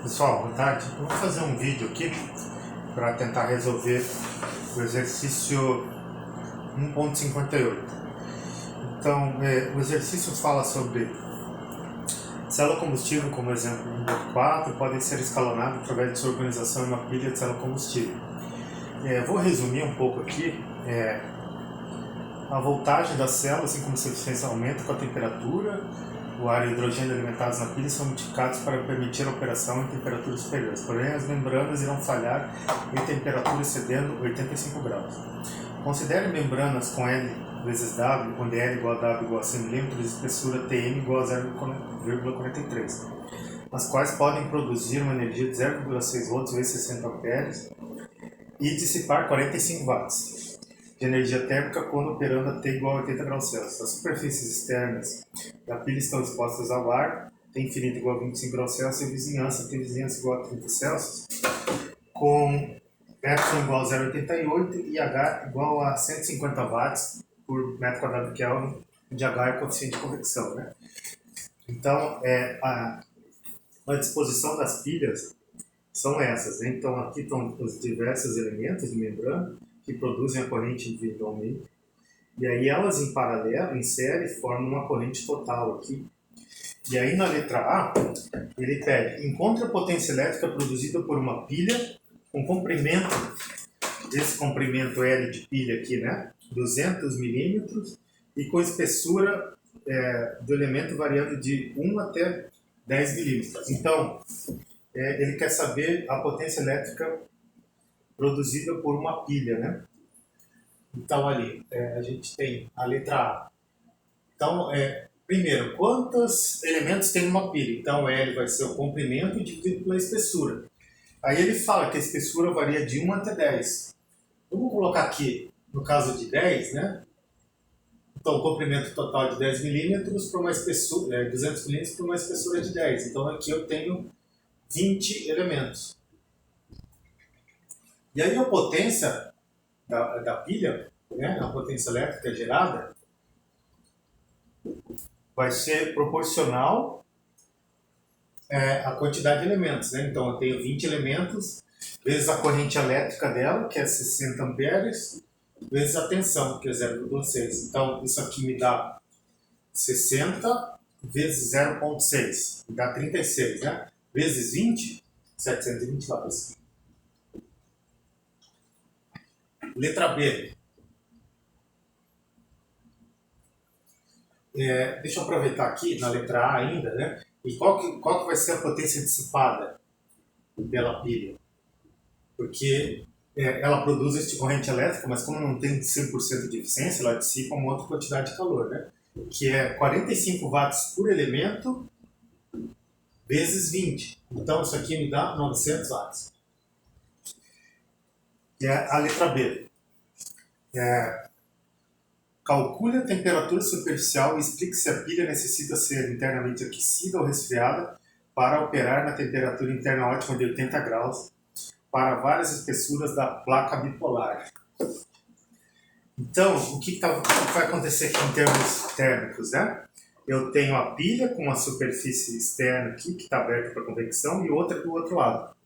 Pessoal, boa tarde. Eu vou fazer um vídeo aqui para tentar resolver o exercício 1.58. Então, o exercício fala sobre célula combustível, como exemplo 1.4, podem ser escalonadas através de sua organização em uma pilha de célula combustível. Vou resumir um pouco aqui. A voltagem da célula, assim como sua eficiência, aumenta com a temperatura. O ar e o hidrogênio alimentados na pilha são modificados para permitir a operação em temperaturas superiores. Porém, as membranas irão falhar em temperatura excedendo 85 graus. Considere membranas com L vezes W, onde L igual a W igual a 100 mm e espessura Tm igual a 0,43, as quais podem produzir uma energia de 0,6 volts vezes 60 amperes e dissipar 45 watts de energia térmica quando operando a T igual a 80 graus Celsius. As superfícies externas da pilha estão expostas ao ar, T infinito igual a 25 graus Celsius, e vizinhança, T vizinhança igual a 30 Celsius, com Epsilon igual a 0,88 e H igual a 150 watts por metro quadrado de Kelvin, onde H é o coeficiente de convecção, né? Então, a disposição das pilhas são essas, né? Então, aqui estão os diversos elementos de membrana que produzem a corrente individualmente, e aí elas em paralelo, em série, formam uma corrente total aqui. E aí na letra A, ele pede, encontre a potência elétrica produzida por uma pilha com comprimento, esse comprimento L de pilha aqui, né, 200 milímetros, e com espessura do elemento variando de 1 até 10 milímetros. Então, ele quer saber a potência elétrica produzida por uma pilha, né? Então, ali, a gente tem a letra A. Então, primeiro, quantos elementos tem uma pilha? Então, L vai ser o comprimento dividido pela espessura. Aí ele fala que a espessura varia de 1 até 10. Vamos colocar aqui, no caso de 10, né? Então, o comprimento total de 10 milímetros para uma espessura, 200 milímetros para uma espessura de 10. Então, aqui eu tenho 20 elementos. E aí a potência da pilha, né, a potência elétrica gerada, vai ser proporcional à quantidade de elementos, né? Então eu tenho 20 elementos, vezes a corrente elétrica dela, que é 60 amperes, vezes a tensão, que é 0,6. Então isso aqui me dá 60 vezes 0,6, me dá 36, né? Vezes 20, 720 watts. Letra B. Deixa eu aproveitar aqui na letra A ainda, né? E qual que vai ser a potência dissipada pela pilha? Porque ela produz este corrente elétrica, mas como não tem 100% de eficiência, ela dissipa uma outra quantidade de calor, né? Que é 45 watts por elemento vezes 20. Então isso aqui me dá 900 watts. A letra B. Calcule a temperatura superficial e explique se a pilha necessita ser internamente aquecida ou resfriada para operar na temperatura interna ótima de 80 graus para várias espessuras da placa bipolar. Então, o que vai acontecer aqui em termos térmicos, né? Eu tenho a pilha com uma superfície externa aqui, que está aberta para convecção, e outra do outro lado.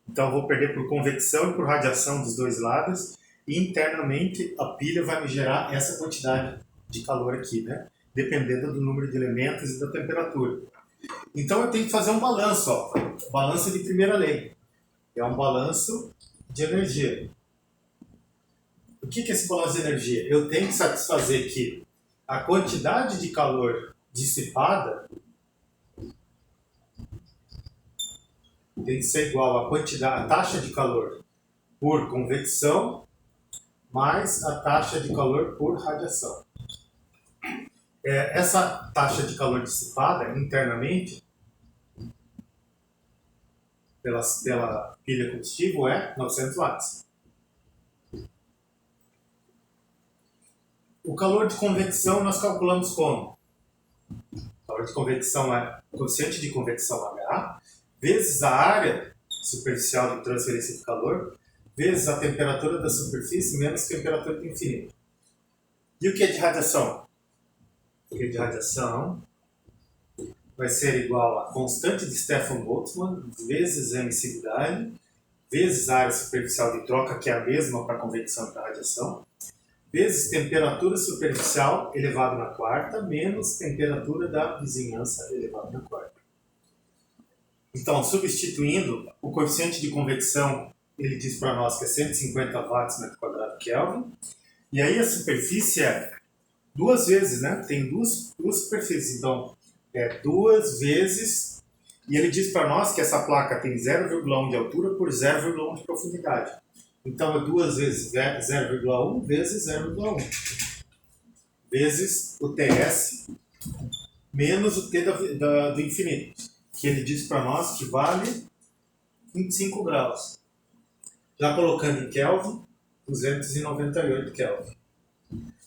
Então, eu vou perder por convecção e por radiação dos dois lados, e internamente a pilha vai me gerar essa quantidade de calor aqui, né? Dependendo do número de elementos e da temperatura. Então eu tenho que fazer um balanço, ó, balanço de primeira lei. É um balanço de energia. O que é esse balanço de energia? Eu tenho que satisfazer que a quantidade de calor dissipada tem que ser igual à taxa de calor por convecção mais a taxa de calor por radiação. Essa taxa de calor dissipada internamente pela pilha combustível é 900 watts. O calor de convecção nós calculamos como? O calor de convecção é o coeficiente de convecção H vezes a área superficial de transferência de calor vezes a temperatura da superfície menos a temperatura do infinito. E o que é de radiação? O que é de radiação vai ser igual a constante de Stefan-Boltzmann vezes emissividade, vezes a área superficial de troca, que é a mesma para a convecção e para a radiação, vezes temperatura superficial elevado na quarta, menos temperatura da vizinhança elevado na quarta. Então, substituindo, o coeficiente de convecção, ele diz para nós que é 150 watts metro quadrado Kelvin, e aí a superfície é duas vezes, né? Tem duas superfícies, então é duas vezes, e ele diz para nós que essa placa tem 0,1 de altura por 0,1 de profundidade. Então é duas vezes 0,1 vezes 0,1 vezes o TS menos o T do infinito, que ele diz para nós que vale 25 graus. Já colocando em Kelvin, 298 Kelvin.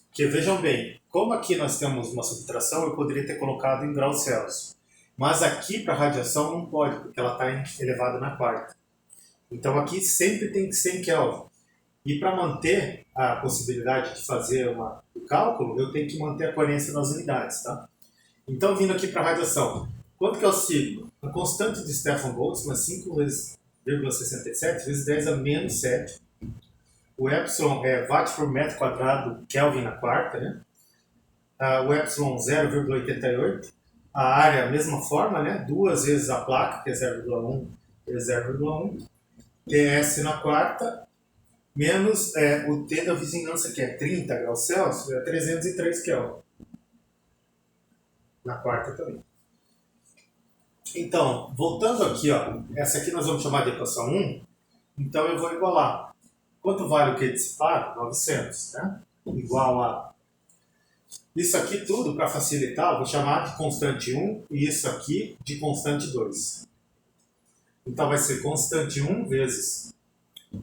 Porque vejam bem, como aqui nós temos uma subtração, eu poderia ter colocado em graus Celsius. Mas aqui para radiação não pode, porque ela está elevada na quarta. Então aqui sempre tem que ser em Kelvin. E para manter a possibilidade de fazer o cálculo, eu tenho que manter a coerência nas unidades, tá? Então, vindo aqui para a radiação, quanto que é o sigma? A constante de Stefan-Boltzmann é 5,67 vezes 10 a menos 7. O epsilon é watt por metro quadrado Kelvin na quarta, né? O epsilon 0,88. A área, a mesma forma, né? Duas vezes a placa, que é 0,1 vezes 0,1. TS na quarta, menos o T da vizinhança, que é 30 graus Celsius, é 303 Kelvin. Na quarta também. Então, voltando aqui, ó, essa aqui nós vamos chamar de equação 1, então eu vou igualar. Quanto vale o Q dissipado? 900, né? Igual a... Isso aqui tudo, para facilitar, eu vou chamar de constante 1 e isso aqui de constante 2. Então vai ser constante 1 vezes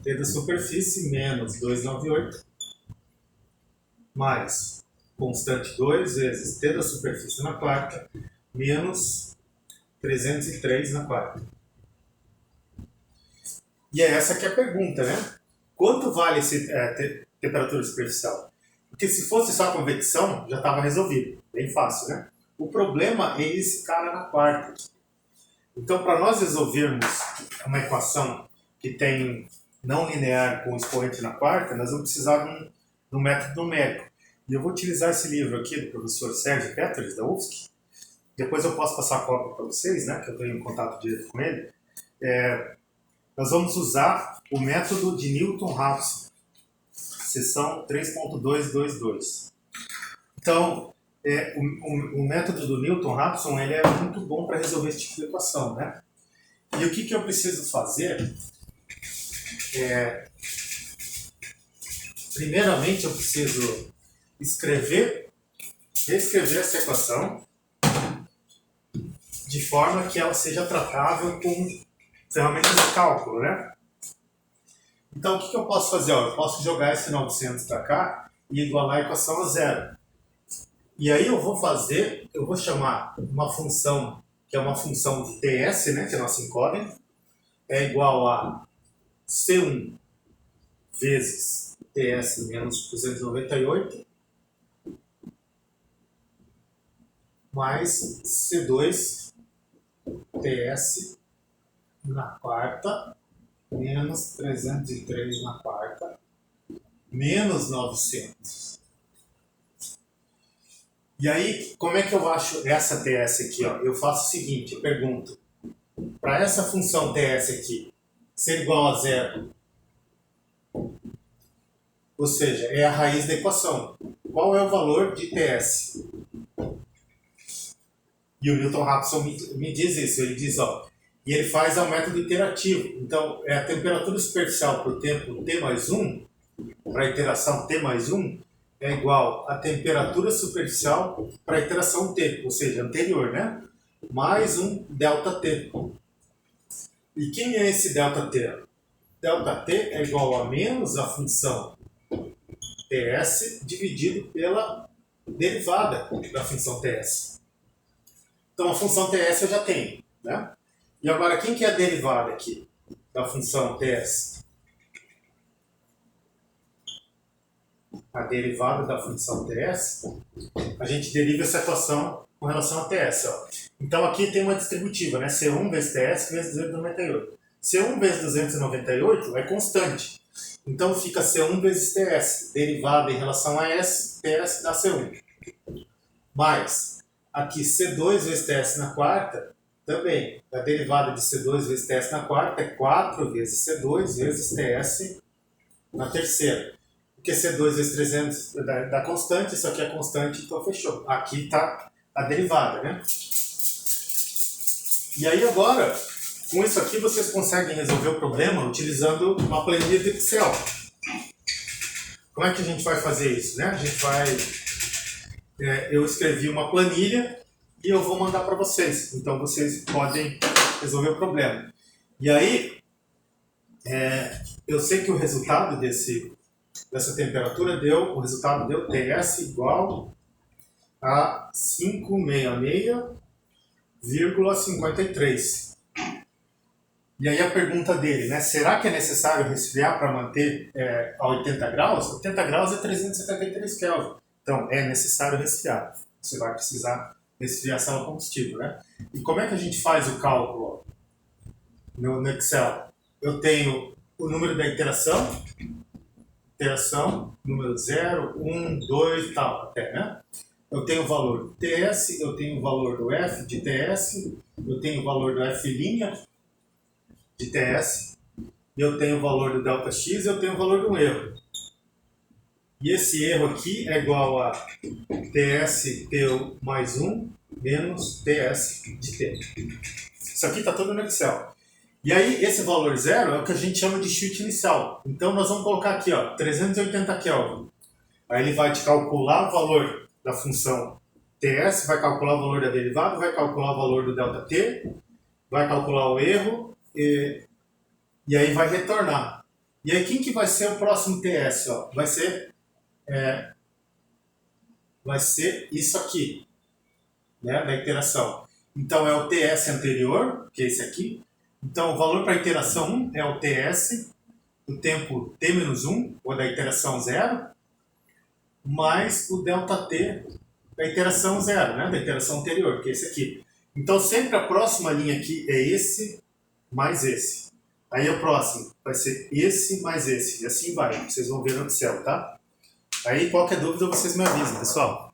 T da superfície menos 298 mais constante 2 vezes T da superfície na quarta menos 303 na quarta. E é essa que é a pergunta, né? Quanto vale esse temperatura superficial? Porque se fosse só convecção, já estava resolvido. Bem fácil, né? O problema é esse cara na quarta. Então, para nós resolvermos uma equação que tem não linear com expoente na quarta, nós vamos precisar de um método numérico. E eu vou utilizar esse livro aqui do professor Sérgio Peters, da UFSC. Depois eu posso passar a cópia para vocês, né, que eu tenho contato direto com ele. Nós vamos usar o método de Newton-Raphson, seção 3.222. Então, o método do Newton-Raphson ele é muito bom para resolver esse tipo de equação, né? E o que eu preciso fazer? Primeiramente, eu preciso reescrever essa equação de forma que ela seja tratável com ferramentas de cálculo, né? Então, o que eu posso fazer? Eu posso jogar esse 900 para cá e igualar a equação a zero. E aí eu vou chamar uma função, que é uma função de TS, né, que é a nossa incógnita, é igual a C1 vezes TS menos 298 mais C2 TS na quarta menos 303 na quarta menos 900. E aí, como é que eu acho essa TS aqui? Ó? Eu faço o seguinte, eu pergunto, para essa função TS aqui ser igual a zero, ou seja, é a raiz da equação, qual é o valor de TS? E o Newton-Raphson me diz isso, ele diz, ó, e ele faz ao método iterativo. Então, é a temperatura superficial por tempo T mais 1, para a iteração T mais 1, é igual a temperatura superficial para a iteração T, ou seja, anterior, né? Mais um ΔT. E quem é esse ΔT? ΔT é igual a menos a função TS dividido pela derivada da função TS. Então, a função TS eu já tenho, né? E agora, quem que é a derivada aqui da função TS? A derivada da função TS, a gente deriva essa equação com relação a TS. Ó. Então aqui tem uma distributiva, né? C1 vezes TS vezes 298. C1 vezes 298 é constante. Então fica C1 vezes TS, derivada em relação a S, TS dá C1. Mais, aqui C2 vezes TS na quarta, também. A derivada de C2 vezes TS na quarta é 4 vezes C2 vezes TS na terceira. Porque C2 vezes 300 dá constante, isso aqui é constante, então fechou. Aqui está a derivada, né? E aí agora, com isso aqui, vocês conseguem resolver o problema utilizando uma planilha de Excel. Como é que a gente vai fazer isso, né? A gente vai... eu escrevi uma planilha e eu vou mandar para vocês. Então vocês podem resolver o problema. E aí, eu sei que o resultado dessa temperatura o resultado deu TS igual a 566,53. E aí a pergunta dele, né? Será que é necessário resfriar para manter a 80 graus? 80 graus é 373 Kelvin. Então, é necessário resfriar. Você vai precisar resfriação ao combustível, né? E como é que a gente faz o cálculo no Excel? Eu tenho o número da iteração, número 0, 1, 2 e tal, até, né? Eu tenho o valor do TS, eu tenho o valor do F de TS, eu tenho o valor do F' de TS, eu tenho o valor do ΔX e eu tenho o valor do erro. E esse erro aqui é igual a TS T mais 1 menos TS de T. Isso aqui está tudo no Excel. E aí, esse valor zero é o que a gente chama de chute inicial. Então, nós vamos colocar aqui, ó, 380 Kelvin. Aí ele vai te calcular o valor da função TS, vai calcular o valor da derivada, vai calcular o valor do ΔT, vai calcular o erro e aí vai retornar. E aí, quem que vai ser o próximo TS? Ó? Vai ser isso aqui, né, da iteração. Então, é o TS anterior, que é esse aqui. Então, o valor para a iteração 1 é o TS, o tempo T-1, ou da iteração 0, mais o ΔT da iteração 0, né, da iteração anterior, que é esse aqui. Então, sempre a próxima linha aqui é esse mais esse. Aí, o próximo vai ser esse mais esse. E assim vai. Vocês vão ver no Excel, tá? Aí, qualquer dúvida, vocês me avisam, pessoal.